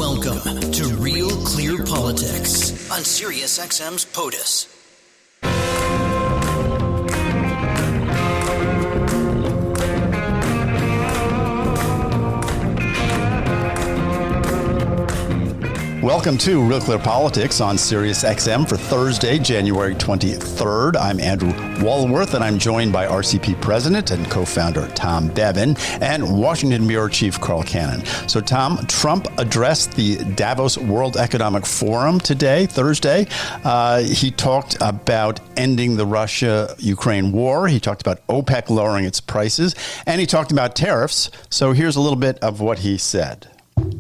Welcome to Real Clear Politics on SiriusXM's POTUS. Welcome to Real Clear Politics on SiriusXM for Thursday, January 23rd. I'm Andrew Walworth, and I'm joined by RCP President and co-founder Tom Bevan and Washington Bureau Chief Carl Cannon. So, Tom, Trump addressed the Davos World Economic Forum today, Thursday. He talked about ending the Russia-Ukraine war. He talked about OPEC lowering its prices, and he talked about tariffs. So here's a little bit of what he said.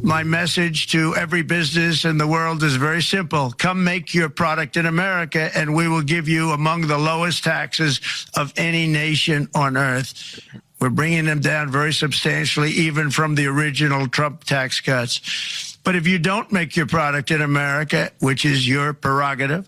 My message to every business in the world is very simple. Come make your product in America, and we will give you among the lowest taxes of any nation on earth. We're bringing them down very substantially, even from the original Trump tax cuts. But if you don't make your product in America, which is your prerogative,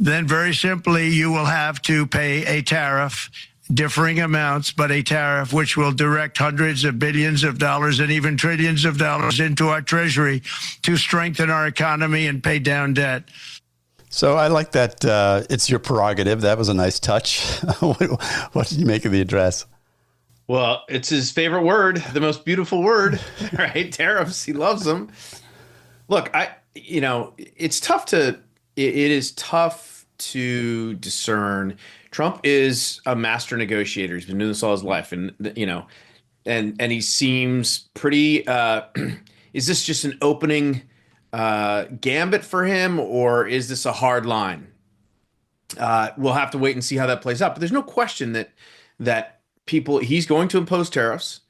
then very simply you will have to pay a tariff, differing amounts, but a tariff which will direct hundreds of billions of dollars and even trillions of dollars into our treasury to strengthen our economy and pay down debt. So I like that it's your prerogative. That was a nice touch. What did you make of the address? Well, it's his favorite word, the most beautiful word, right? Tariffs. He loves them. Look, it's tough it is tough to discern. Trump is a master negotiator. He's been doing this all his life. And, and he seems pretty, is this just an opening gambit for him, or is this a hard line? We'll have to wait and see how that plays out. But there's no question that he's going to impose tariffs.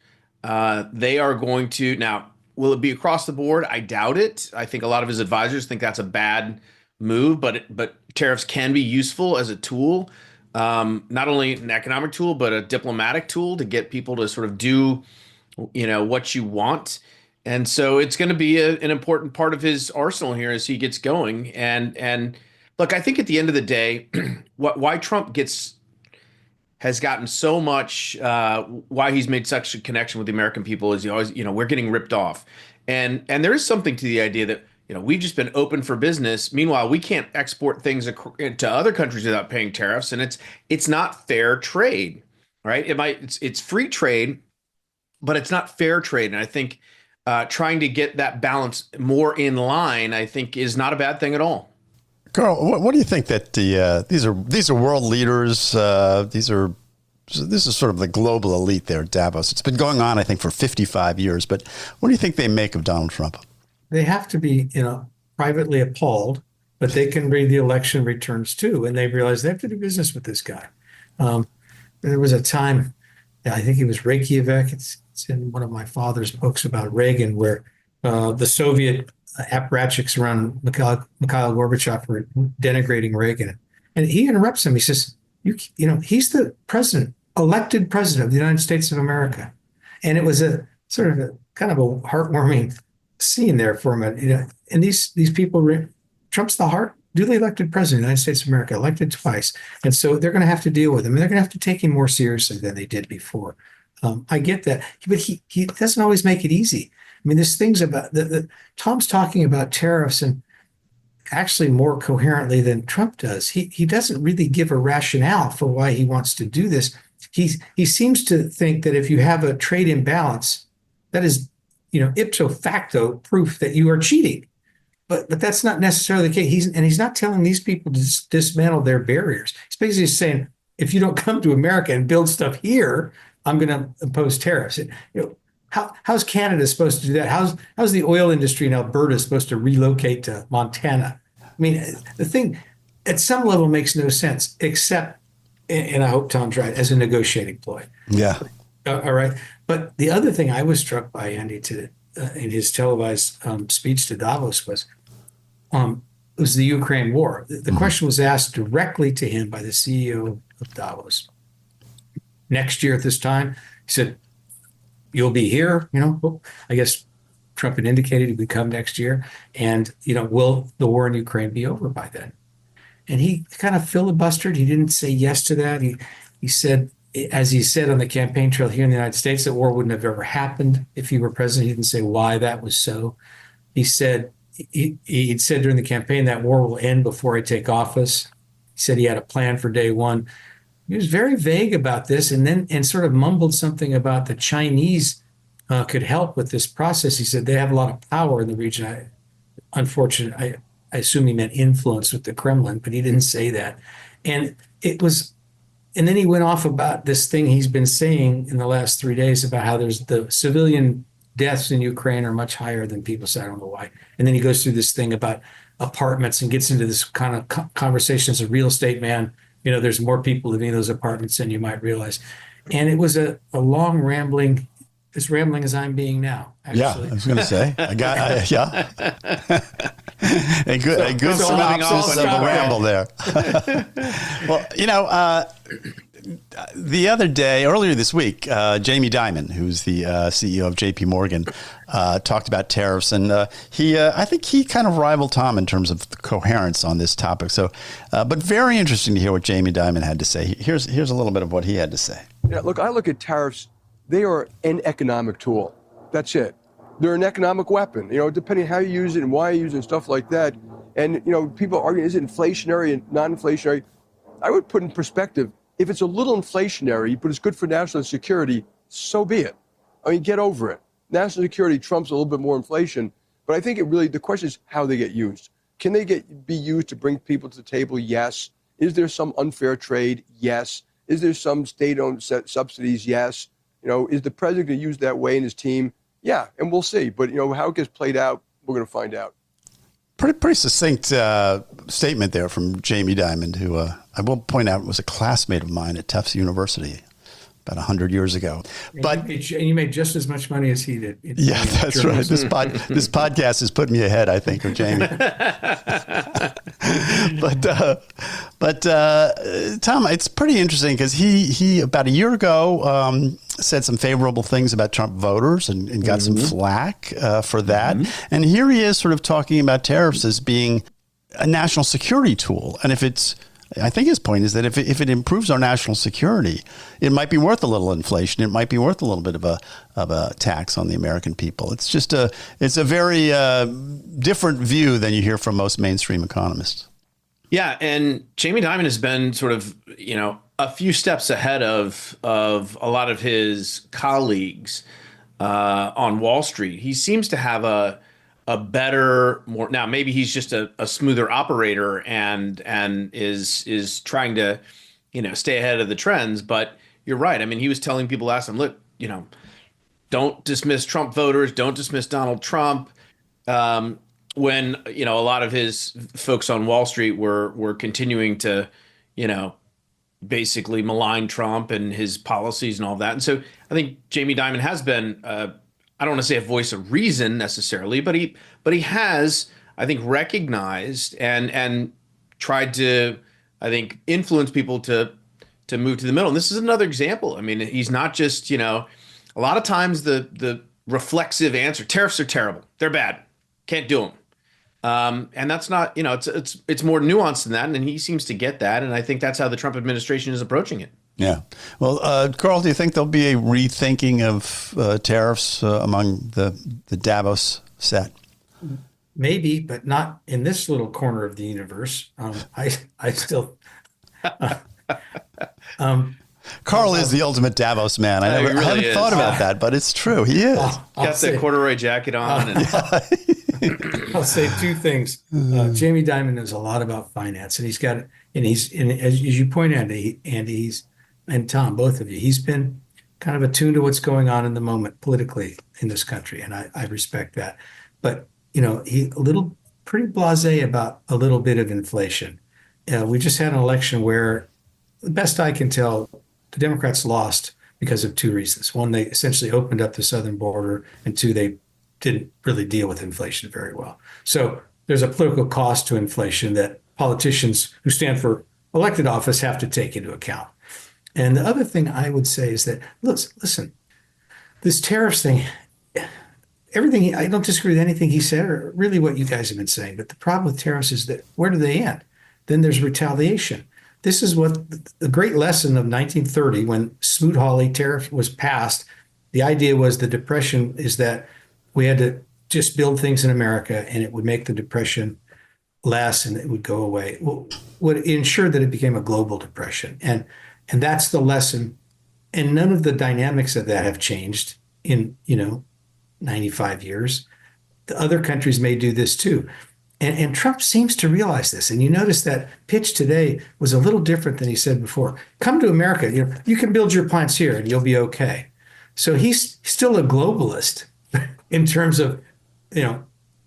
They are going to, now, will it be across the board? I doubt it. I think a lot of his advisors think that's a bad move, but tariffs can be useful as a tool. Not only an economic tool, but a diplomatic tool to get people to sort of do, what you want. And so it's going to be an important part of his arsenal here as he gets going. And look, I think at the end of the day, why Trump has gotten so much, why he's made such a connection with the American people is he always, we're getting ripped off. And there is something to the idea that, we've just been open for business. Meanwhile, we can't export things to other countries without paying tariffs, and it's not fair trade, right? It's free trade, but it's not fair trade. And I think trying to get that balance more in line, I think, is not a bad thing at all. Carl, what do you think that these are world leaders? This is sort of the global elite there at Davos. It's been going on, I think, for 55 years. But what do you think they make of Donald Trump? They have to be, privately appalled, but they can read the election returns too, and they realize they have to do business with this guy. There was a time, I think he was Reykjavik. It's in one of my father's books about Reagan, where the Soviet apparatchiks around Mikhail Gorbachev were denigrating Reagan, and he interrupts him. He says, he's the president, elected president of the United States of America," and it was a sort of a kind of a heartwarming scene there for him. And these people, Trump's the duly elected president of the United States of America, elected twice. And so they're going to have to deal with him. And they're going to have to take him more seriously than they did before. I get that. But he doesn't always make it easy. I mean, there's things about Tom's talking about tariffs and actually more coherently than Trump does. He doesn't really give a rationale for why he wants to do this. He seems to think that if you have a trade imbalance, that is ipso facto proof that you are cheating. But that's not necessarily the case. He's not telling these people to dismantle their barriers. He's basically saying, if you don't come to America and build stuff here, I'm going to impose tariffs. How's Canada supposed to do that? How's the oil industry in Alberta supposed to relocate to Montana? I mean, the thing at some level makes no sense, except, and I hope Tom's right, as a negotiating ploy. Yeah. All right. But the other thing I was struck by, Andy, in his televised speech to Davos was the Ukraine war. The question was asked directly to him by the CEO of Davos. Next year at this time, he said, "You'll be here." I guess Trump had indicated he would come next year. And, will the war in Ukraine be over by then? And he kind of filibustered. He didn't say yes to that. He said, as he said on the campaign trail here in the United States, that war wouldn't have ever happened if he were president. He didn't say why that was so. He said he'd said during the campaign that war will end before I take office. He said he had a plan for day one. He was very vague about this, and sort of mumbled something about the Chinese could help with this process. He said they have a lot of power in the region. I assume he meant influence with the Kremlin, but he didn't say that. And then he went off about this thing he's been saying in the last 3 days about how there's the civilian deaths in Ukraine are much higher than people say. I don't know why. And then he goes through this thing about apartments and gets into this kind of conversation as a real estate man. There's more people living in those apartments than you might realize. And it was a long rambling, as rambling as I'm being now, actually. Yeah, I was going to say. Yeah. a good synopsis of a ramble there. Well, the other day, earlier this week, Jamie Dimon, who's the CEO of JP Morgan, talked about tariffs, and I think he kind of rivaled Tom in terms of the coherence on this topic. So, but very interesting to hear what Jamie Dimon had to say. Here's a little bit of what he had to say. Yeah, look, I look at tariffs. They are an economic tool. That's it. They're an economic weapon. Depending how you use it and why you use it and stuff like that. And people argue, is it inflationary and non-inflationary? I would put in perspective. If it's a little inflationary, but it's good for national security, so be it. I mean, get over it. National security trumps a little bit more inflation, but I think the question is how they get used. Can they be used to bring people to the table? Yes. Is there some unfair trade? Yes. Is there some state-owned subsidies? Yes. Is the president going to use that way in his team? Yeah, and we'll see. But, how it gets played out, we're going to find out. Pretty succinct statement there from Jamie Dimon, who I will point out was a classmate of mine at Tufts University about 100 years ago. But you made just as much money as he did. Yeah, that's right. This podcast has put me ahead, I think, of Jamie. but Tom, it's pretty interesting because he about a year ago said some favorable things about Trump voters and got some flack for that. And here he is sort of talking about tariffs as being a national security tool. And I think his point is that if it improves our national security, it might be worth a little inflation. It might be worth a little bit of a tax on the American people. It's a very different view than you hear from most mainstream economists. Yeah, and Jamie Dimon has been sort of a few steps ahead of a lot of his colleagues on Wall Street. He seems to have a better, more now. Maybe he's just a smoother operator and is trying to, stay ahead of the trends. But you're right. I mean, he was telling people last time, look, don't dismiss Trump voters, don't dismiss Donald Trump. When a lot of his folks on Wall Street were continuing to, basically malign Trump and his policies and all of that. And so I think Jamie Dimon has been I don't want to say a voice of reason necessarily, but he has, I think, recognized and tried to, I think, influence people to move to the middle. And this is another example. I mean, he's not just, a lot of times the reflexive answer, tariffs are terrible. They're bad. Can't do them. And that's not, it's more nuanced than that. And he seems to get that. And I think that's how the Trump administration is approaching it. Yeah. Well, Carl, do you think there'll be a rethinking of tariffs among the Davos set? Maybe, but not in this little corner of the universe. I still. Carl is the ultimate Davos man. I haven't thought about that, but it's true. He is. Got that corduroy jacket on. I'll say two things. Jamie Dimon knows a lot about finance, and as you pointed out, Andy, and Tom, both of you, he's been kind of attuned to what's going on in the moment politically in this country, and I respect that. But he pretty blasé about a little bit of inflation. We just had an election where, the best I can tell, the Democrats lost because of two reasons. One, they essentially opened up the southern border, and two, they didn't really deal with inflation very well. So there's a political cost to inflation that politicians who stand for elected office have to take into account. And the other thing I would say is that, listen, this tariffs thing, everything, I don't disagree with anything he said or really what you guys have been saying, but the problem with tariffs is that where do they end? Then there's retaliation. This is what the great lesson of 1930, when Smoot-Hawley tariff was passed. The idea was the Depression is that we had just build things in America and it would make the depression less and it would go away. Would ensure that it became a global depression. And that's the lesson. And none of the dynamics of that have changed in, 95 years. The other countries may do this too. And Trump seems to realize this. And you notice that pitch today was a little different than he said before. Come to America. You can build your plants here and you'll be okay. So he's still a globalist in terms of,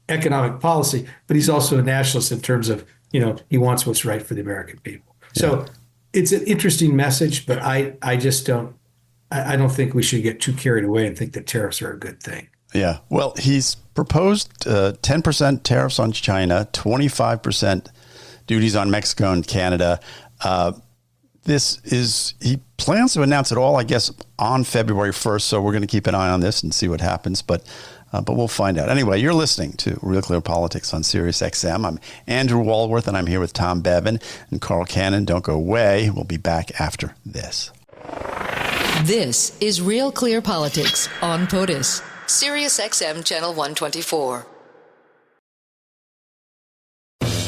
economic policy, but he's also a nationalist in terms of, he wants what's right for the American people. So it's an interesting message, but I just don't think we should get too carried away and think that tariffs are a good thing. Yeah. Well, he's proposed 10% tariffs on China, 25% duties on Mexico and Canada. He plans to announce it all, I guess, on February 1st. So we're going to keep an eye on this and see what happens. But we'll find out. Anyway, you're listening to Real Clear Politics on Sirius XM. I'm Andrew Walworth, and I'm here with Tom Bevan and Carl Cannon. Don't go away. We'll be back after this. This is Real Clear Politics on POTUS, Sirius XM Channel 124.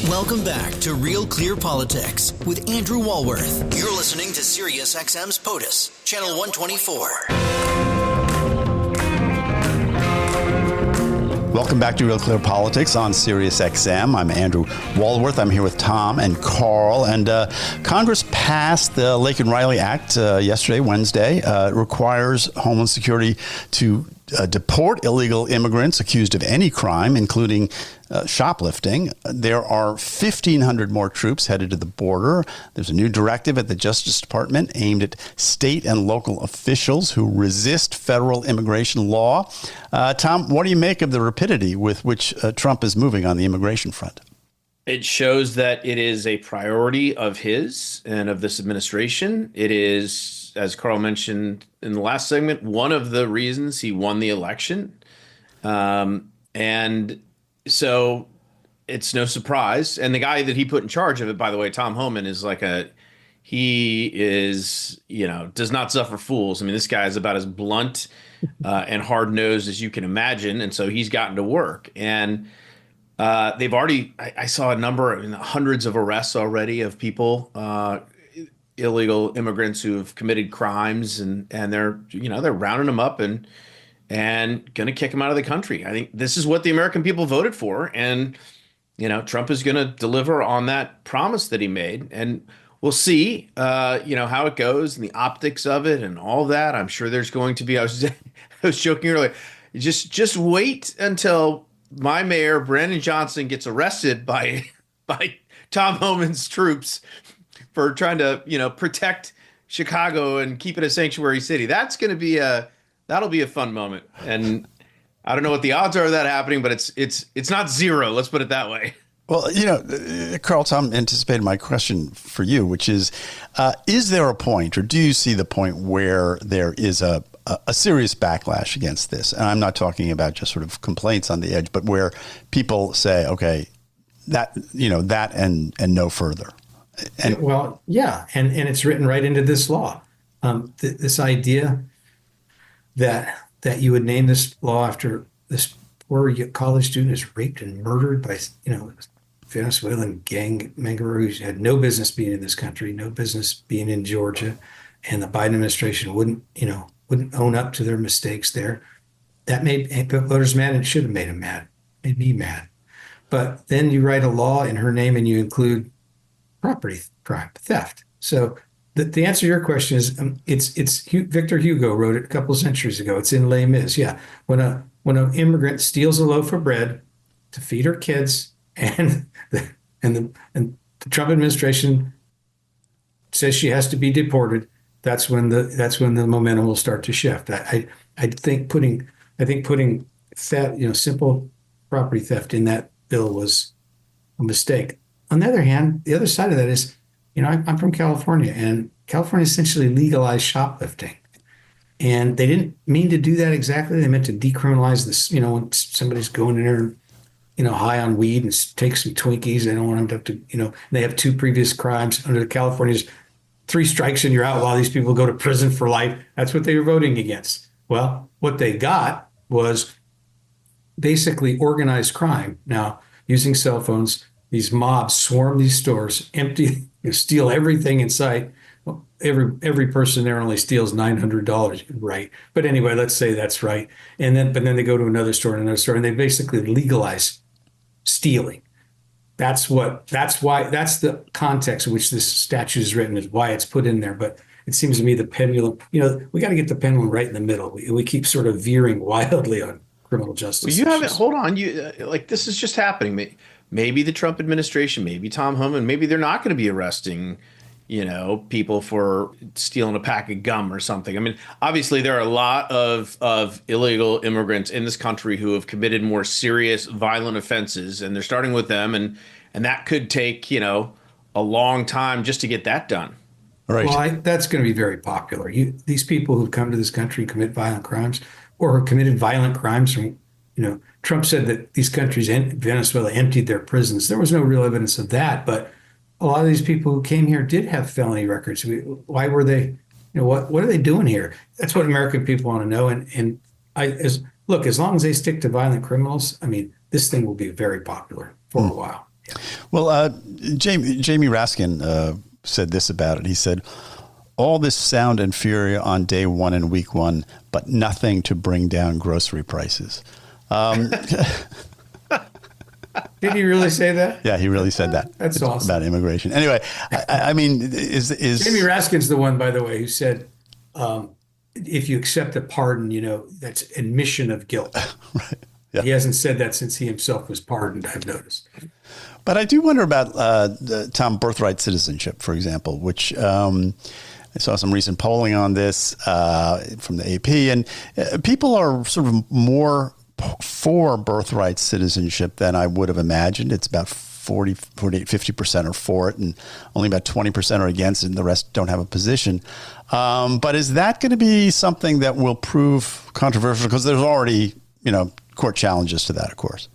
Welcome back to Real Clear Politics with Andrew Walworth. You're listening to Sirius XM's POTUS, Channel 124. Welcome back to Real Clear Politics on Sirius XM. I'm Andrew Walworth. I'm here with Tom and Carl. And Congress passed the Laken Riley Act yesterday, Wednesday. It requires Homeland Security to deport illegal immigrants accused of any crime, including shoplifting. There are 1,500 more troops headed to the border. There's a new directive at the Justice Department aimed at state and local officials who resist federal immigration law. Tom, what do you make of the rapidity with which Trump is moving on the immigration front? It shows that it is a priority of his and of this administration. It is, as Carl mentioned in the last segment, one of the reasons he won the election. And so it's no surprise. And the guy that he put in charge of it, by the way, Tom Homan, is does not suffer fools. I mean, this guy is about as blunt and hard-nosed as you can imagine. And so he's gotten to work. And they've already, I saw a number, hundreds of arrests already of people, illegal immigrants who have committed crimes, and they're rounding them up and going to kick them out of the country. I think this is what the American people voted for. And, Trump is going to deliver on that promise that he made. And we'll see, how it goes and the optics of it and all that. I'm sure there's going to be, I was joking earlier, just wait until my mayor, Brandon Johnson, gets arrested by Tom Homan's troops for trying to, protect Chicago and keep it a sanctuary city. That's going to be that'll be a fun moment. And I don't know what the odds are of that happening, but it's not zero. Let's put it that way. Well, Carl, Tom anticipated my question for you, which is there a point, or do you see the point where there is a serious backlash against this? And I'm not talking about just sort of complaints on the edge, but where people say, okay, that and no further. And well, yeah. And it's written right into this law. This idea that you would name this law after this poor college student is raped and murdered by, Venezuelan gang member who had no business being in this country, no business being in Georgia, and the Biden administration wouldn't own up to their mistakes there. That made voters mad, and it should have made them mad, made me mad. But then you write a law in her name and you include property crime, theft. So the answer to your question is it's Victor Hugo wrote it a couple of centuries ago. It's in Les Mis. Yeah, when an immigrant steals a loaf of bread to feed her kids, and the Trump administration says she has to be deported, that's when the momentum will start to shift. I think putting theft, simple property theft in that bill was a mistake. On the other hand, the other side of that is, I'm from California, and California essentially legalized shoplifting. And they didn't mean to do that exactly. They meant to decriminalize this, when somebody's going in there, high on weed and take some Twinkies. They don't want them to, they have 2 previous crimes under California's 3 strikes and you're outlaw. These people go to prison for life. That's what they were voting against. Well, what they got was basically organized crime. Now, using cell phones, these mobs swarm these stores, empty, steal everything in sight. Well, every person there only steals $900, right? But anyway, let's say that's right. But then they go to another store and another store, and they basically legalize stealing. That's the context in which this statute is written, is why it's put in there. But it seems to me the pendulum, we got to get the pendulum right in the middle. We keep sort of veering wildly on criminal justice. Well, you haven't, hold on. This is just happening. Maybe the Trump administration, maybe Tom Homan, maybe they're not going to be arresting, people for stealing a pack of gum or something. I mean, obviously there are a lot of illegal immigrants in this country who have committed more serious violent offenses, and they're starting with them. And that could take, a long time just to get that done. Right. Well, that's going to be very popular. These people who've come to this country and commit violent crimes, or have committed violent crimes from, Trump said that these countries, Venezuela, emptied their prisons. There was no real evidence of that, but a lot of these people who came here did have felony records. Why were they? What are they doing here? That's what American people want to know. As long as they stick to violent criminals, I mean, this thing will be very popular for a while. Yeah. Well, Jamie Raskin said this about it. He said, all this sound and fury on day one and week one, but nothing to bring down grocery prices. Did he really say that? Yeah, he really said that. That's awesome. About immigration. Anyway, I mean, is Jamie Raskin's the one, by the way, who said, if you accept a pardon, that's admission of guilt. Right. Yeah. He hasn't said that since he himself was pardoned, I've noticed. But I do wonder about Tom, birthright citizenship, for example, which I saw some recent polling on this from the AP, and people are sort of more for birthright citizenship than I would have imagined. It's about 48, 50% are for it, and only about 20% are against it, and the rest don't have a position. But is that going to be something that will prove controversial? Because there's already, court challenges to that, of course.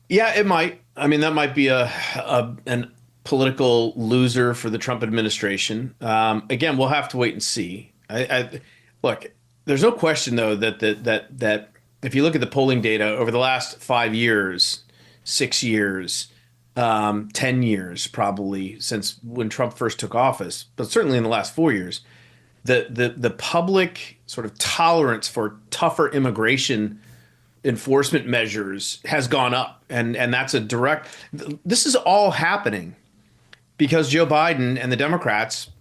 Yeah, it might. I mean, that might be an political loser for the Trump administration. Again, we'll have to wait and see. Look, there's no question, though, that if you look at the polling data over the last 5 years, 6 years, 10 years, probably since when Trump first took office, but certainly in the last 4 years, the public sort of tolerance for tougher immigration enforcement measures has gone up. And that's this is all happening because Joe Biden and the Democrats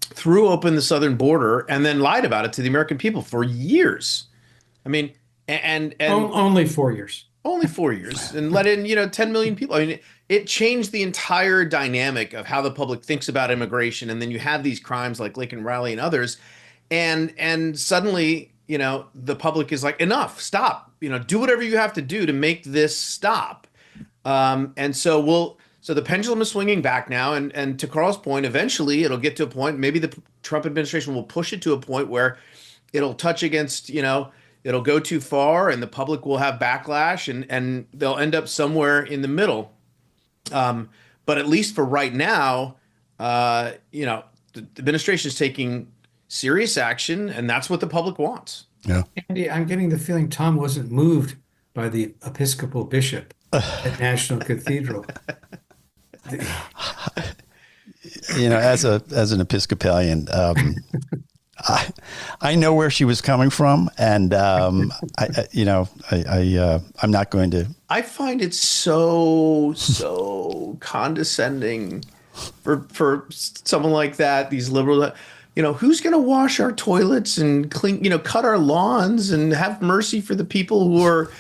threw open the southern border and then lied about it to the American people for years. I mean, and only 4 years. Only 4 years, and let in 10 million people. I mean, it changed the entire dynamic of how the public thinks about immigration. And then you have these crimes like Lincoln Riley and others, and suddenly the public is like, enough, stop. Do whatever you have to do to make this stop. And so the pendulum is swinging back now. And to Carl's point, eventually it'll get to a point. Maybe the Trump administration will push it to a point where it'll touch against it'll go too far and the public will have backlash and they'll end up somewhere in the middle. But at least for right now, the administration is taking serious action, and that's what the public wants. Yeah. Andy, I'm getting the feeling Tom wasn't moved by the Episcopal bishop at National Cathedral. As an Episcopalian, I know where she was coming from, and I'm not going to. I find it so condescending for someone like that. These liberals, who's going to wash our toilets and clean, cut our lawns and have mercy for the people who are,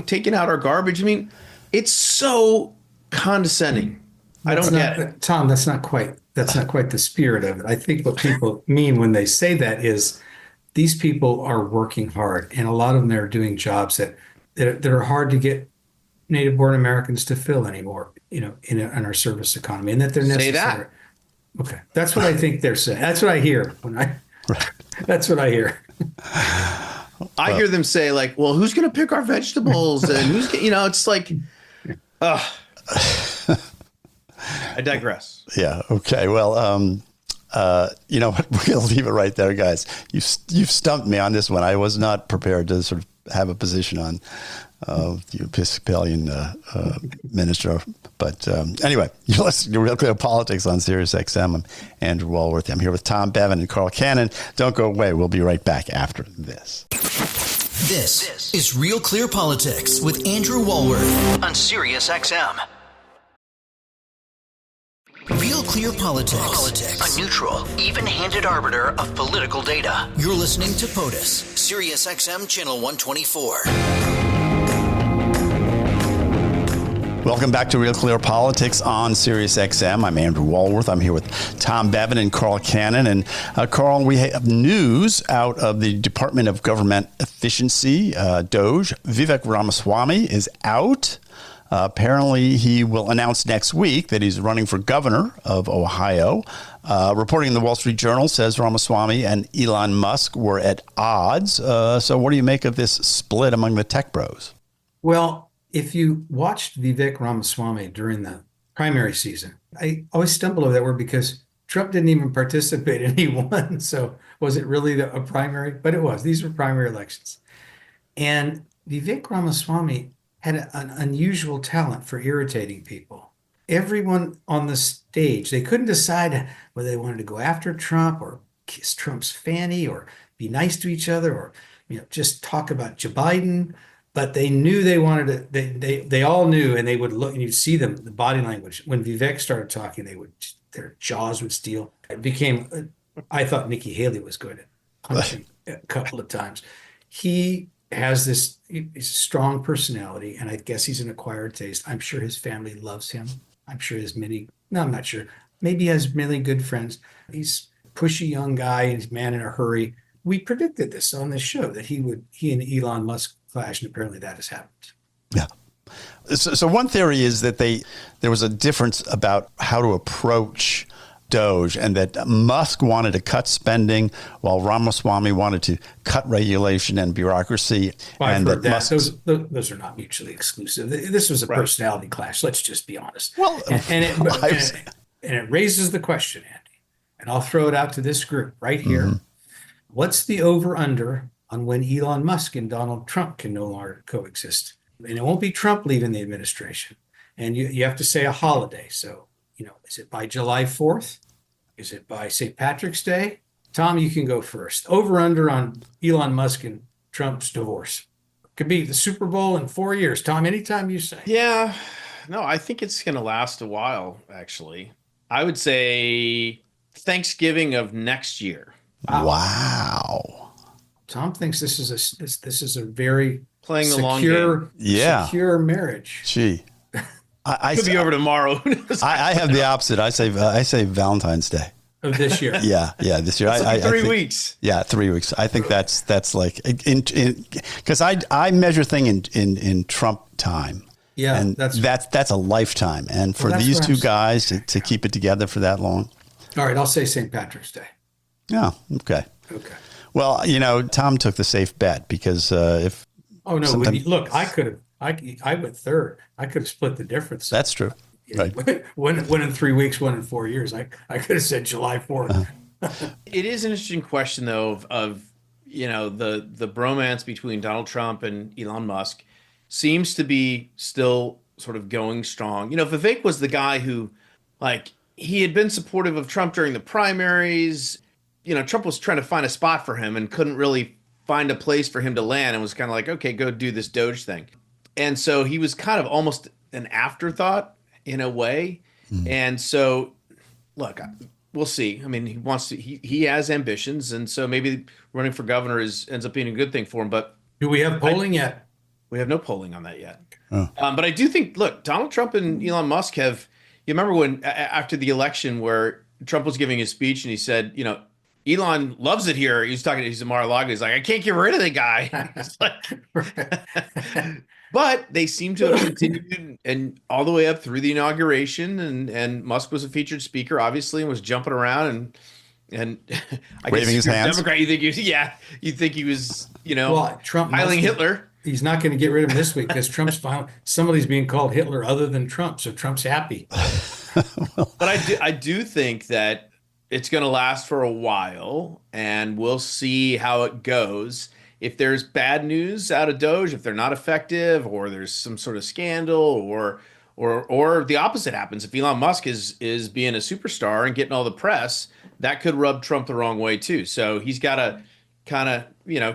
taking out our garbage. I mean, it's so condescending. I don't get it, Tom. That's not quite the spirit of it. I think what people mean when they say that is these people are working hard, and a lot of them are doing jobs that are hard to get native-born Americans to fill anymore, in our service economy, and that they're necessary. Say that. Okay, that's what I think they're saying. That's what I hear That's what I hear. I hear them say like, "Well, who's going to pick our vegetables?" And who's, it's like, I digress. Yeah. Okay. Well, you know what? We're going to leave it right there, guys. You've stumped me on this one. I was not prepared to sort of have a position on the Episcopalian minister. But anyway, you're listening to Real Clear Politics on Sirius XM. I'm Andrew Walworth. I'm here with Tom Bevan and Carl Cannon. Don't go away. We'll be right back after this. This is Real Clear Politics with Andrew Walworth on Sirius XM. Real Clear Politics. A neutral, even-handed arbiter of political data. You're listening to POTUS, Sirius XM Channel 124. Welcome back to Real Clear Politics on Sirius XM. I'm Andrew Walworth. I'm here with Tom Bevan and Carl Cannon. And Carl, we have news out of the Department of Government Efficiency, DOGE. Vivak Ramaswamy is out. Apparently, he will announce next week that he's running for governor of Ohio. Reporting in the Wall Street Journal says Ramaswamy and Elon Musk were at odds. So what do you make of this split among the tech bros? Well, if you watched Vivek Ramaswamy during the primary season, I always stumble over that word because Trump didn't even participate and he won. So was it really a primary? But it was. These were primary elections. And Vivek Ramaswamy had an unusual talent for irritating people. Everyone on the stage, they couldn't decide whether they wanted to go after Trump or kiss Trump's fanny or be nice to each other or just talk about Joe Biden. But they knew they wanted to, they all knew, and they would look, and you'd see them, the body language. When Vivek started talking, their jaws would steel. It became, I thought Nikki Haley was going to punch him a couple of times. He has this strong personality, and I guess he's an acquired taste. I'm sure his family loves him. I'm sure I'm not sure. Maybe he has many good friends. He's a pushy young guy, he's a man in a hurry. We predicted this on this show that he and Elon Musk clash, and apparently that has happened. Yeah. So one theory is that there was a difference about how to approach DOGE, and that Musk wanted to cut spending while Ramaswamy wanted to cut regulation and bureaucracy. Well, and that Musk, those are not mutually exclusive. This was a personality clash. Let's just be honest. Well, and it raises the question, Andy, and I'll throw it out to this group right here. Mm-hmm. What's the over-under on when Elon Musk and Donald Trump can no longer coexist? And it won't be Trump leaving the administration. And you have to say a holiday. So, is it by July 4th? Is it by St. Patrick's Day? Tom, you can go first. Over-under on Elon Musk and Trump's divorce. Could be the Super Bowl in 4 years. Tom, anytime you say. Yeah. No, I think it's going to last a while, actually. I would say Thanksgiving of next year. Wow. Tom thinks this is a very playing the long game. Secure marriage. Gee, I could be over tomorrow. I have the opposite. I say Valentine's Day of this year. Yeah, this year. Like 3 think, weeks. Yeah, 3 weeks. I think that's like because I measure thing in Trump time. Yeah, and that's a lifetime. And for these two guys to keep it together for that long. All right, I'll say St. Patrick's Day. Yeah. Okay. Okay. Well, Tom took the safe bet because if. Oh no! Look, I went third. I could have split the difference. That's true. Right. One in 3 weeks, 1 in 4 years. I could have said July 4th. It is an interesting question, though, of the bromance between Donald Trump and Elon Musk seems to be still sort of going strong. Vivek was the guy who, he had been supportive of Trump during the primaries. Trump was trying to find a spot for him and couldn't really find a place for him to land, and was kind of like, okay, go do this Doge thing. And so he was kind of almost an afterthought in a way. Mm. And so, look, we'll see. I mean, he has ambitions, and so maybe running for governor ends up being a good thing for him. But do we have polling yet? We have no polling on that yet. Oh. But I do think, look, Donald Trump and Elon Musk have. You remember when after the election where Trump was giving his speech and he said, Elon loves it here. He's a Mar-a-Lago. He's like, I can't get rid of the guy. But they seem to have continued and all the way up through the inauguration. And Musk was a featured speaker, obviously, and was jumping around and I waving his hands. Democrat, you think he was, Trump hiling Hitler. He's not going to get rid of him this week because Trump's somebody's being called Hitler other than Trump. So Trump's happy. But I do think that it's going to last for a while, and we'll see how it goes. if there's bad news out of Doge, if they're not effective, or there's some sort of scandal, or the opposite happens, if Elon Musk is being a superstar and getting all the press, that could rub Trump the wrong way too. So he's got to kind of,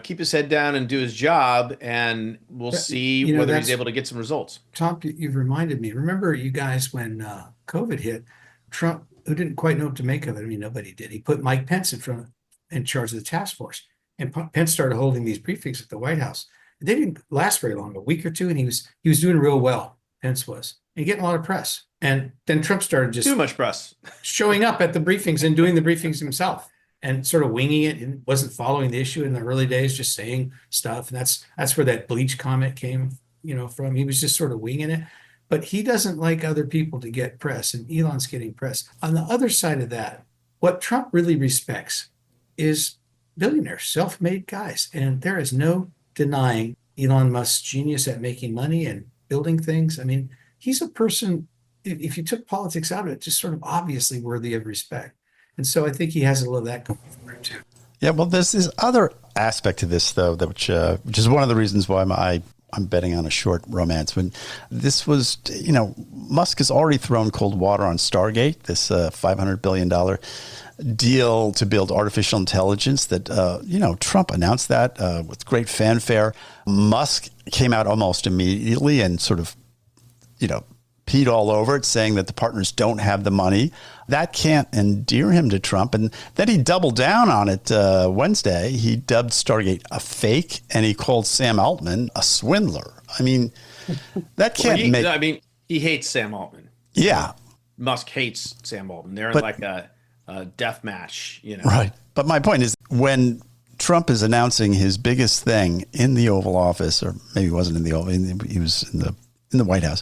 keep his head down and do his job, and we'll see whether he's able to get some results. Tom, you've reminded me. Remember you guys when COVID hit, Trump, who didn't quite know what to make of it. I mean, nobody did. He put Mike Pence in charge of the task force, and Pence started holding these briefings at the White House. They didn't last very long, a week or two, and he was doing real well. Pence was, and getting a lot of press. And then Trump started just too much press, showing up at the briefings and doing the briefings himself, and sort of winging it, and wasn't following the issue in the early days, just saying stuff. And that's where that bleach comment came, from. He was just sort of winging it. But he doesn't like other people to get press, and Elon's getting press. On the other side of that, what Trump really respects is billionaires, self-made guys. And there is no denying Elon Musk's genius at making money and building things. I mean, he's a person, if you took politics out of it, just sort of obviously worthy of respect. And so I think he has a little of that going for him too. Yeah, well, there's this other aspect to this, though, which is one of the reasons why I'm betting on a short romance. When this was, Musk has already thrown cold water on Stargate, this $500 billion deal to build artificial intelligence that, Trump announced that with great fanfare. Musk came out almost immediately and sort of, peed all over it, saying that the partners don't have the money. That can't endear him to Trump. And then he doubled down on it Wednesday. He dubbed Stargate a fake, and he called Sam Altman a swindler. I mean, that can't he hates Sam Altman. Yeah. Musk hates Sam Altman. They're in like a death match, Right. But my point is, when Trump is announcing his biggest thing in the Oval Office, or maybe he wasn't in the Oval, he was in the White House.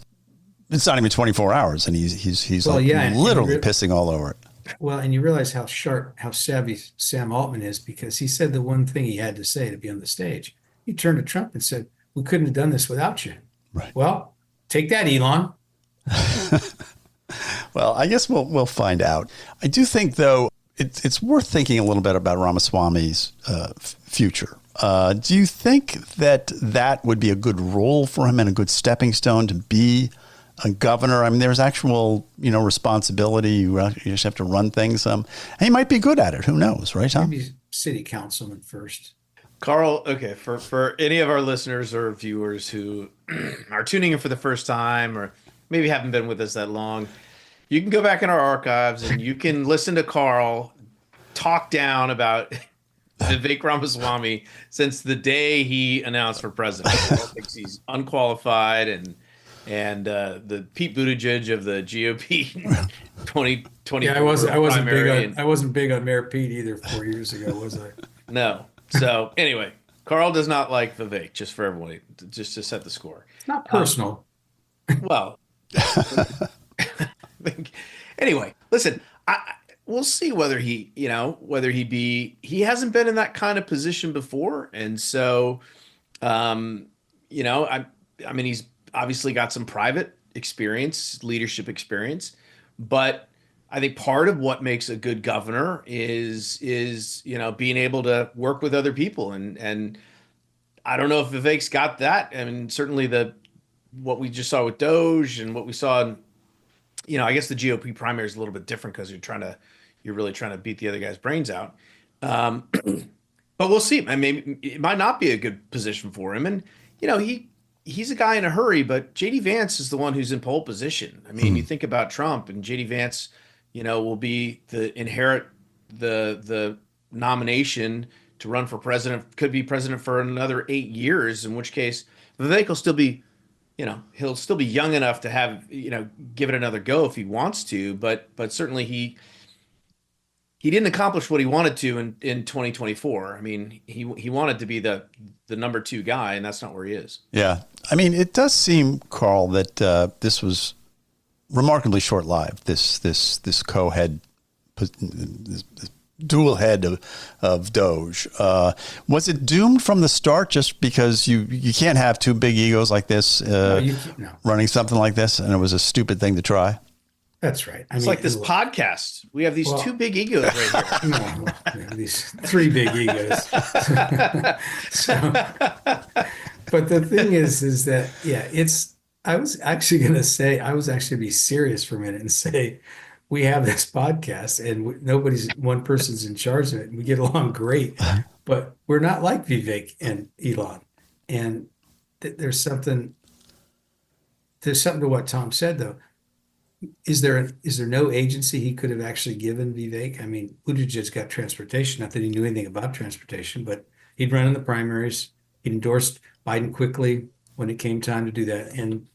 It's not even 24 hours, and he's literally pissing all over it. Well, and you realize how savvy Sam Altman is, because he said the one thing he had to say to be on the stage. He turned to Trump and said, "We couldn't have done this without you." Right. Well, take that, Elon. Well, I guess we'll find out. I do think, though, it's worth thinking a little bit about Ramaswamy's future. Do you think that would be a good role for him and a good stepping stone to be a governor? I mean, there's actual, responsibility. You just have to run things. And he might be good at it. Who knows, right, Tom? Maybe city councilman first. Carl, okay, for any of our listeners or viewers who are tuning in for the first time, or maybe haven't been with us that long, you can go back in our archives and you can listen to Carl talk down about Vivek Ramaswamy since the day he announced for president. Carl thinks he's unqualified, and the Pete Buttigieg of the GOP 2020. Yeah, I wasn't big on Mayor Pete either 4 years ago, was I? No. So anyway, Carl does not like Vivek, just for everyone, just to set the score. It's not personal. Well, anyway, listen, we'll see whether he hasn't been in that kind of position before. And so, I mean, he's obviously got some private experience, leadership experience, but I think part of what makes a good governor is being able to work with other people. And I don't know if Vivek's got that. I mean, certainly what we just saw with Doge and what we saw in, I guess the GOP primary is a little bit different because you're really trying to beat the other guy's brains out. But we'll see. I mean, it might not be a good position for him. And, he's a guy in a hurry, but J.D. Vance is the one who's in pole position. I mean, you think about Trump, and J.D. Vance, will inherit the nomination to run for president, could be president for another 8 years, in which case Vivek will still be, he'll still be young enough to have, give it another go if he wants to, but certainly he didn't accomplish what he wanted to in 2024. I mean, he wanted to be the number 2 guy, and that's not where he is. Yeah. I mean, it does seem, Carl, that this was remarkably short-lived, this co-head, this dual head of Doge. Was it doomed from the start just because you can't have 2 big egos like this running something like this, and it was a stupid thing to try? That's right. It's like this podcast. We have these two big egos right here. No, we have these three big egos. But the thing is that, I was actually going to say, be serious for a minute and say, we have this podcast and one person's in charge of it and we get along great, but we're not like Vivek and Elon. And there's something to what Tom said, though. Is there no agency he could have actually given Vivek? I mean, Buttigieg got transportation. Not that he knew anything about transportation, but he'd run in the primaries. He endorsed Biden quickly when it came time to do that. And,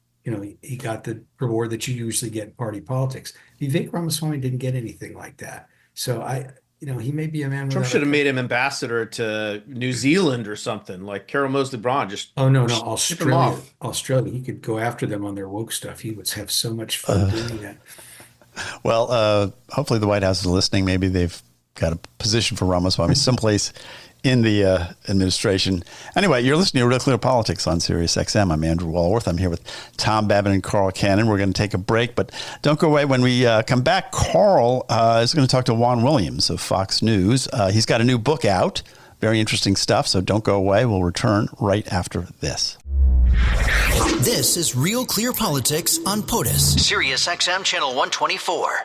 he got the reward that you usually get in party politics. Vivek Ramaswamy didn't get anything like that. So he may be a man. Trump should have made him ambassador to New Zealand or something, like Carol Mosley Braun. No, Australia. He could go after them on their woke stuff. He would have so much fun doing that. Well, hopefully the White House is listening. Maybe they've got a position for Ramaswamy someplace in the administration. Anyway, you're listening to Real Clear Politics on Sirius XM. I'm Andrew Walworth. I'm here with Tom Bevan and Carl Cannon. We're going to take a break, but don't go away. When we come back, Carl is going to talk to Juan Williams of Fox News. He's got a new book out. Very interesting stuff, so don't go away. We'll return right after this. This is Real Clear Politics on POTUS, Sirius XM Channel 124.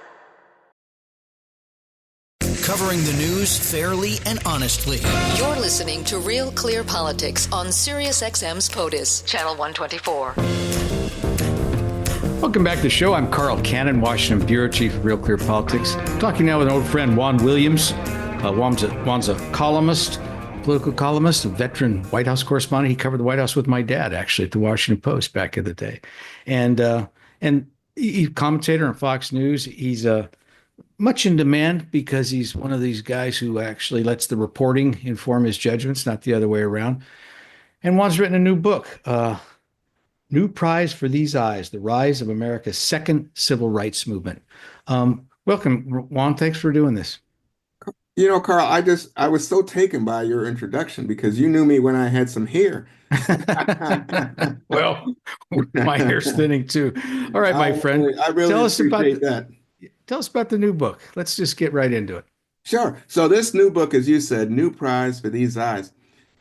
Covering the news fairly and honestly. You're listening to Real Clear Politics on Sirius XM's POTUS, Channel 124. Welcome back to the show. I'm Carl Cannon, Washington Bureau Chief of Real Clear Politics. Talking now with an old friend, Juan Williams. Juan's a columnist, political columnist, a veteran White House correspondent. He covered the White House with my dad, actually, at the Washington Post back in the day. And he's a commentator on Fox News. He's much in demand because he's one of these guys who actually lets the reporting inform his judgments, not the other way around. And Juan's written a new book, New Prize for These Eyes, The Rise of America's Second Civil Rights Movement. Welcome, Juan. Thanks for doing this. Carl, I was so taken by your introduction because you knew me when I had some hair. Well, my hair's thinning too. All right, my friend. I really appreciate that. Tell us about the new book. Let's just get right into it. Sure. So this new book, as you said, New Prize for These Eyes.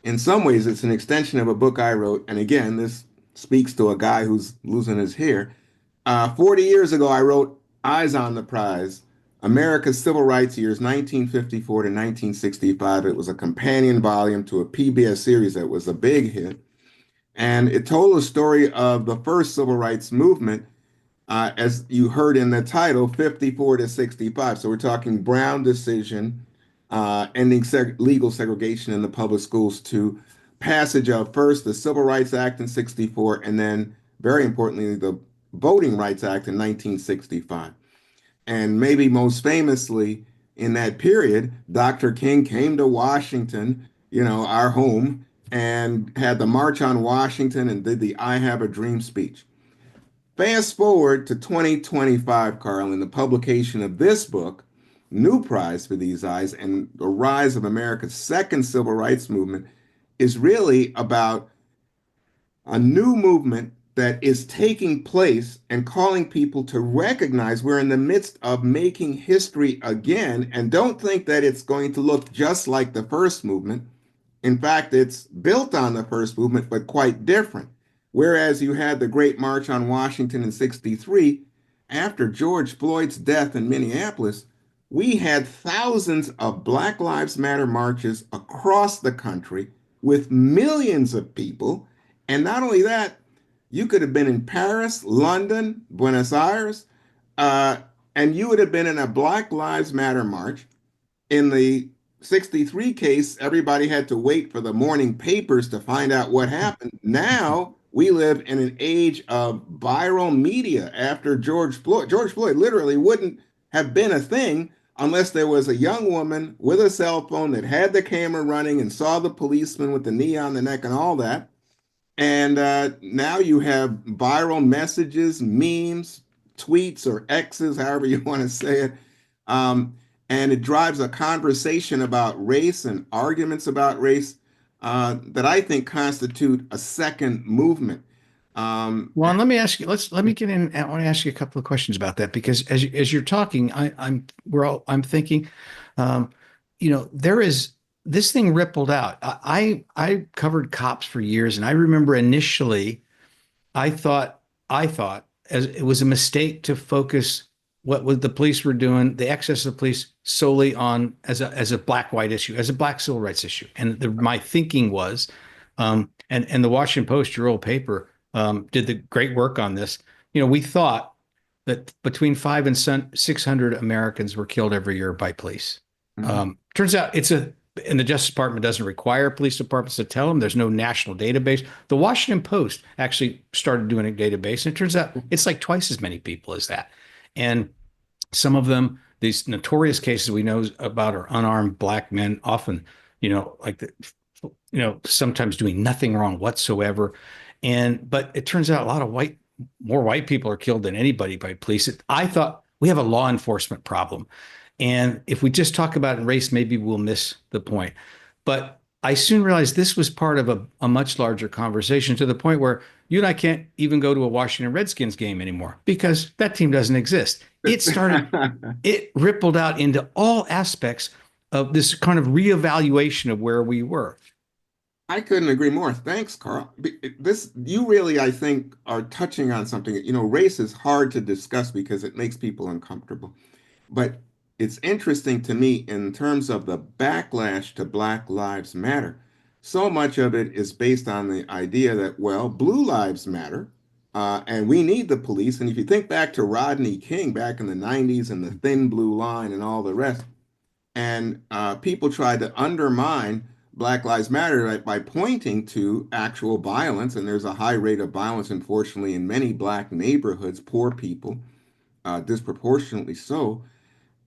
In some ways, it's an extension of a book I wrote. And again, this speaks to a guy who's losing his hair. 40 years ago, I wrote Eyes on the Prize, America's Civil Rights Years, 1954 to 1965. It was a companion volume to a PBS series that was a big hit. And it told the story of the first civil rights movement, as you heard in the title, 54 to 65. So we're talking Brown decision, ending legal segregation in the public schools, to passage of first the Civil Rights Act in 64, and then, very importantly, the Voting Rights Act in 1965. And maybe most famously in that period, Dr. King came to Washington, our home, and had the March on Washington and did the I Have a Dream speech. Fast forward to 2025, Carl, and the publication of this book, New Prize for These Eyes, and the rise of America's second civil rights movement, is really about a new movement that is taking place and calling people to recognize we're in the midst of making history again, and don't think that it's going to look just like the first movement. In fact, it's built on the first movement, but quite different. Whereas you had the Great March on Washington in 63, after George Floyd's death in Minneapolis, we had thousands of Black Lives Matter marches across the country with millions of people. And not only that, you could have been in Paris, London, Buenos Aires, and you would have been in a Black Lives Matter march. In the 63 case, everybody had to wait for the morning papers to find out what happened. Now we live in an age of viral media. After George Floyd literally wouldn't have been a thing unless there was a young woman with a cell phone that had the camera running and saw the policeman with the knee on the neck and all that. And now you have viral messages, memes, tweets, or X's, however you want to say it. And it drives a conversation about race and arguments about race that I think constitute a second movement. Well, and let me ask you. Let me get in. I want to ask you a couple of questions about that because as you're talking, I'm thinking, um, there is this thing rippled out. I covered cops for years, and I remember initially I thought as it was a mistake to focus what the police were doing, the excess of the police solely on as a black white issue, as a black civil rights issue. And my thinking was, and the Washington Post, your old paper, did the great work on this. We thought that between 500 and 600 Americans were killed every year by police. Turns out and the Justice Department doesn't require police departments to tell them. There's no national database. The Washington Post actually started doing a database, and it turns out it's like twice as many people as that. And some of them, these notorious cases we know about, are unarmed black men, often, sometimes doing nothing wrong whatsoever. But it turns out a lot of more white people are killed than anybody by police. I thought we have a law enforcement problem. And if we just talk about race, maybe we'll miss the point. But I soon realized this was part of a much larger conversation, to the point where you and I can't even go to a Washington Redskins game anymore because that team doesn't exist. It rippled out into all aspects of this kind of reevaluation of where we were. I couldn't agree more. Thanks, Carl. You really, I think, are touching on something. Race is hard to discuss because it makes people uncomfortable. But it's interesting to me in terms of the backlash to Black Lives Matter. So much of it is based on the idea that, well, blue lives matter, and we need the police. And if you think back to Rodney King back in the 90s and the thin blue line and all the rest, and people tried to undermine Black Lives Matter by pointing to actual violence. And there's a high rate of violence, unfortunately, in many Black neighborhoods, poor people, disproportionately so.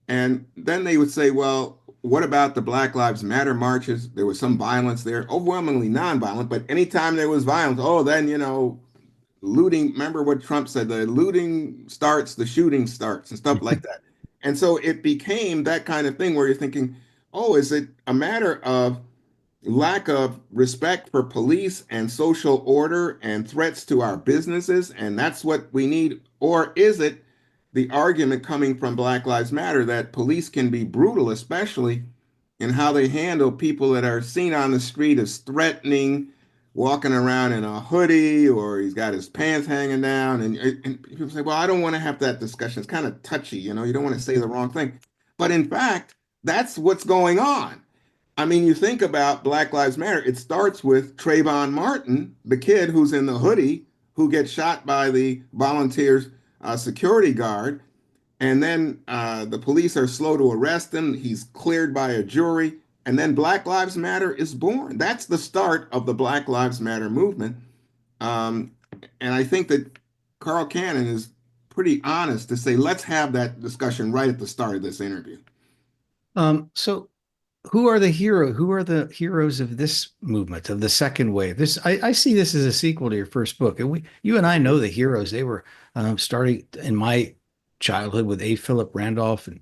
And then they would say, well, what about the Black Lives Matter marches? There was some violence there, overwhelmingly nonviolent, but anytime there was violence, then, looting. Remember what Trump said, the looting starts, the shooting starts, and stuff like that. And so it became that kind of thing where you're thinking, oh, is it a matter of lack of respect for police and social order and threats to our businesses, and that's what we need? Or is it the argument coming from Black Lives Matter that police can be brutal, especially in how they handle people that are seen on the street as threatening, walking around in a hoodie, or he's got his pants hanging down, and people say, well, I don't want to have that discussion. It's kind of touchy, you don't want to say the wrong thing. But in fact, that's what's going on. I mean, you think about Black Lives Matter, it starts with Trayvon Martin, the kid who's in the hoodie, who gets shot by the volunteers security guard, and then the police are slow to arrest him. He's cleared by a jury, and then Black Lives Matter is born. That's the start of the Black Lives Matter movement. And I think that Carl Cannon is pretty honest to say, let's have that discussion right at the start of this interview. So who are the heroes of this movement, of the second wave? I see this as a sequel to your first book. And you and I know the heroes. They were starting in my childhood with A. Philip Randolph and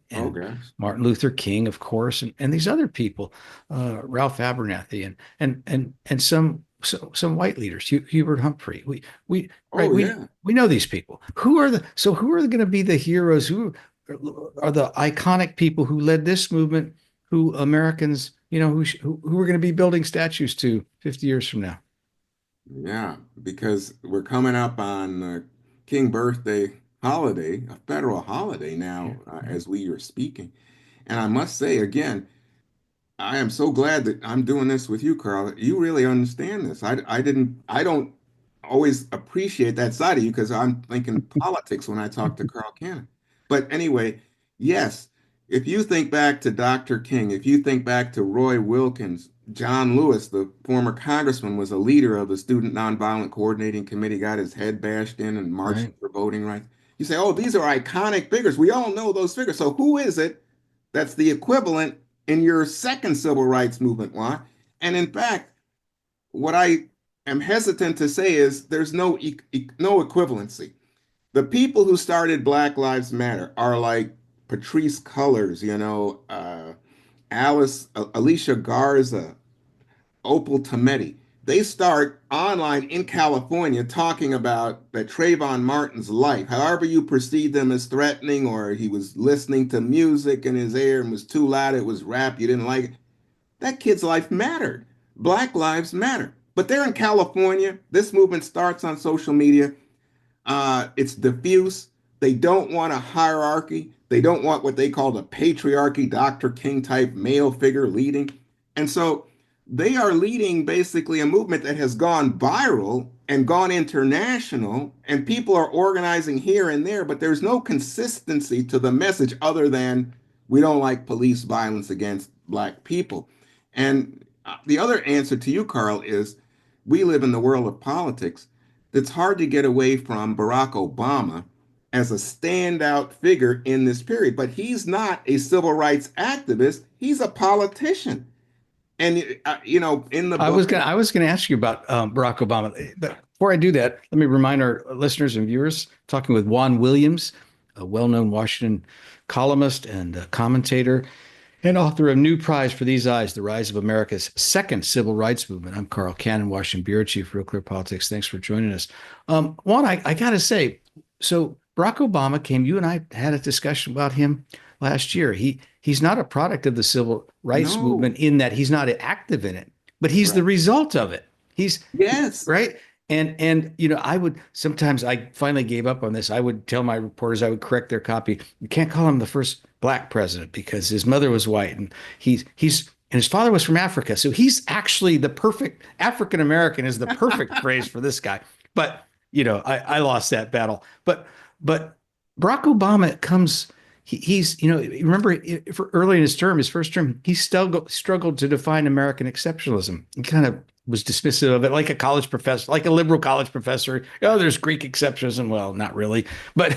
Martin Luther King, of course, and these other people, Ralph Abernathy and some white leaders, Hubert Humphrey. We know these people. Who are going to be the heroes? Who are the iconic people who led this movement? Who Americans, who we're going to be building statues to 50 years from now? Yeah, because we're coming up on the King birthday holiday, a federal holiday now, as we are speaking. And I must say again, I am so glad that I'm doing this with you, Carl. You really understand this. I don't always appreciate that side of you because I'm thinking politics when I talk to Carl Cannon. But anyway, yes. If you think back to Dr. King, if you think back to Roy Wilkins, John Lewis, the former congressman, was a leader of the Student Nonviolent Coordinating Committee, got his head bashed in and marching for voting rights. You say, oh, these are iconic figures. We all know those figures. So who is it that's the equivalent in your second civil rights movement, Juan? And in fact, what I am hesitant to say is there's no equivalency. The people who started Black Lives Matter are like Patrisse Cullors, Alicia Garza, Opal Tometi. they start online in California talking about that Trayvon Martin's life, however you perceive them as threatening, or he was listening to music in his ear and was too loud, it was rap, you didn't like it. That kid's life mattered. Black lives matter. But they're in California. This movement starts on social media. It's diffuse. They don't want a hierarchy. They don't want what they call the patriarchy, Dr. King type male figure leading. And so they are leading basically a movement that has gone viral and gone international, and people are organizing here and there, but there's no consistency to the message other than we don't like police violence against Black people. And the other answer to you, Carl, is we live in the world of politics. It's hard to get away from Barack Obama as a standout figure in this period, but he's not a civil rights activist. He's a politician. And in the book, I was gonna ask you about Barack Obama, but before I do that, let me remind our listeners and viewers, talking with Juan Williams, a well-known Washington columnist and commentator, and author of New Prize for These Eyes: The Rise of America's Second Civil Rights Movement. I'm Carl Cannon, Washington bureau chief for Real Clear Politics. Thanks for joining us. Juan, I gotta say, so Barack Obama came. You and I had a discussion about him last year. He's not a product of the civil rights movement in that he's not active in it, but he's the result of it. Yes, right. And I would sometimes, I finally gave up on this. I would tell my reporters, I would correct their copy. You can't call him the first Black president because his mother was white and and his father was from Africa. So he's actually the perfect African American is the perfect phrase for this guy. But I lost that battle. But Barack Obama comes. He's remember for early in his first term, he struggled to define American exceptionalism. He kind of was dismissive of it, like a college professor, like a liberal college professor. Oh, there's Greek exceptionalism. Well, not really, but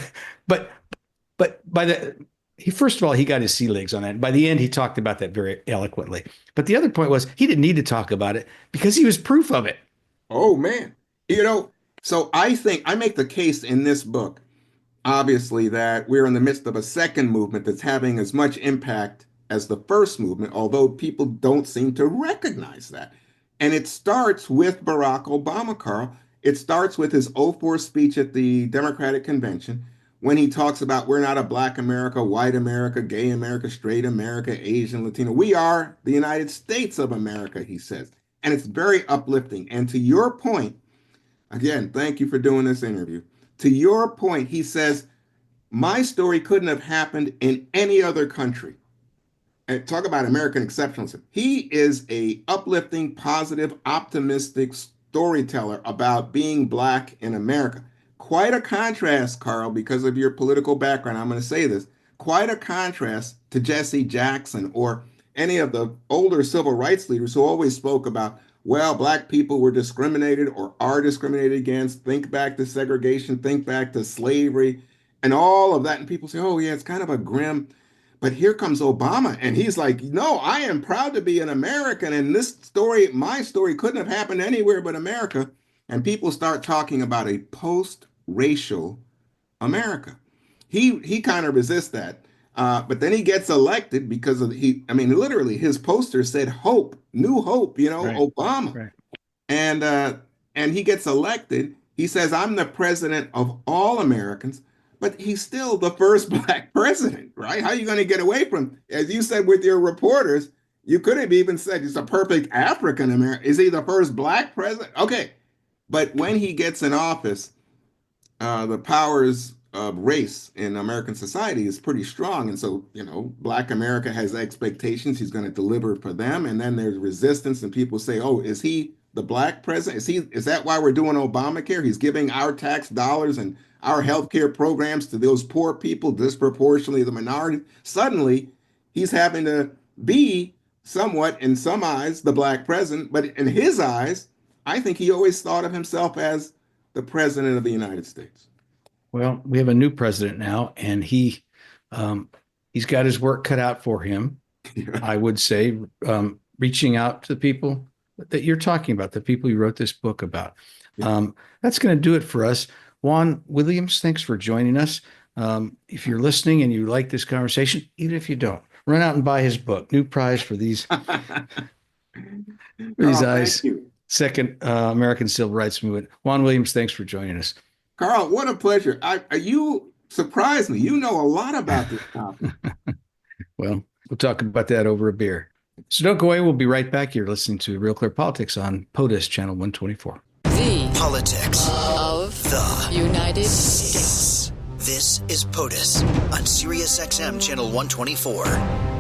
first of all, he got his sea legs on that. By the end, he talked about that very eloquently. But the other point was he didn't need to talk about it because he was proof of it. Oh man, so I think I make the case in this book, obviously, that we're in the midst of a second movement that's having as much impact as the first movement, although people don't seem to recognize that. And it starts with Barack Obama, Carl. It starts with his '04 speech at the Democratic Convention when he talks about we're not a Black America, white America, gay America, straight America, Asian, Latino. We are the United States of America, he says. And it's very uplifting. And to your point, again, thank you for doing this interview. To your point, he says, my story couldn't have happened in any other country. And talk about American exceptionalism. He is a uplifting, positive, optimistic storyteller about being Black in America. Quite a contrast, Carl, because of your political background. I'm going to say this. Quite a contrast to Jesse Jackson or any of the older civil rights leaders who always spoke about, well, Black people were discriminated or are discriminated against. Think back to segregation, think back to slavery and all of that. And people say, oh, yeah, it's kind of a grim. But here comes Obama. And he's like, no, I am proud to be an American. And this story, my story couldn't have happened anywhere but America. And people start talking about a post-racial America. He kind of resists that. But then he gets elected because of literally his poster said hope, new hope, right. Obama. Right. And he gets elected. He says, I'm the president of all Americans, but he's still the first Black president, right? How are you going to get away from, as you said with your reporters, you could have even said he's a perfect African American. Is he the first Black president? Okay. But when he gets in office, the powers of race in American society is pretty strong. And so, Black America has expectations. He's going to deliver for them. And then there's resistance and people say, oh, is he the Black president? Is that why we're doing Obamacare? He's giving our tax dollars and our healthcare programs to those poor people, disproportionately the minority. Suddenly, he's having to be somewhat, in some eyes, the Black president. But in his eyes, I think he always thought of himself as the president of the United States. Well, we have a new president now, and he's got his work cut out for him. Yeah. I would say, reaching out to the people that you're talking about, the people you wrote this book about. Yeah. That's going to do it for us. Juan Williams, thanks for joining us. If you're listening and you like this conversation, even if you don't, run out and buy his book, New Prize for These, these Eyes. second American Civil Rights Movement. Juan Williams, thanks for joining us. Carl, what a pleasure. You surprised me. You know a lot about this topic. Well, we'll talk about that over a beer. So don't go away. We'll be right back. You're listening to Real Clear Politics on POTUS, Channel 124. The Politics of the United States. This is POTUS on SiriusXM Channel 124.